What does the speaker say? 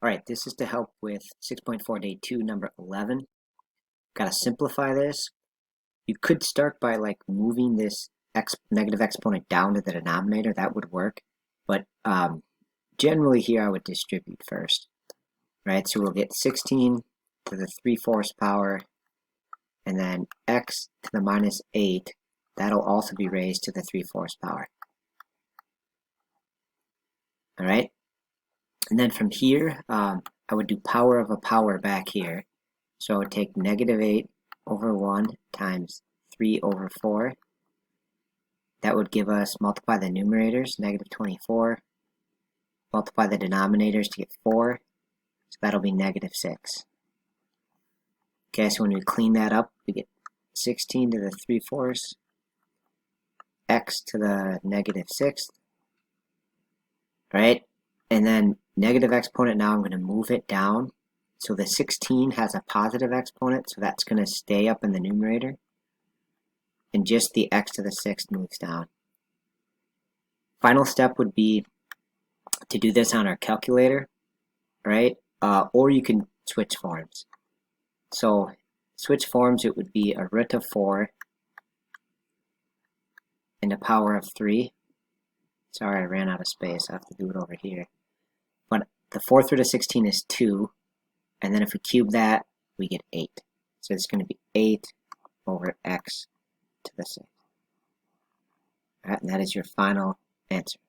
Alright, this is to help with 6.4 day 2, number 11. Gotta simplify this. You could start by moving this negative exponent down to the denominator. That would work. But generally here I would distribute first. Right, so we'll get 16 to the 3/4 power, and then x to the minus 8. That'll also be raised to the 3/4 power. Alright? And then from here, I would do power of a power back here. So I would take negative 8 over 1 times 3 over 4. That would give us, multiply the numerators, negative 24. Multiply the denominators to get 4. So that'll be negative 6. Okay, so when we clean that up, we get 16 to the 3/4, x to the negative 6th. Right? And then negative exponent, now I'm going to move it down. So the 16 has a positive exponent, so that's going to stay up in the numerator. And just the x to the 6th moves down. Final step would be to do this on our calculator, right? Or you can switch forms. So switch forms, it would be a root of 4 and a power of 3. Sorry, I ran out of space. I have to do it over here. But the 4th root of 16 is 2. And then if we cube that, we get 8. So it's going to be 8 over x to the 6th. All right, and that is your final answer.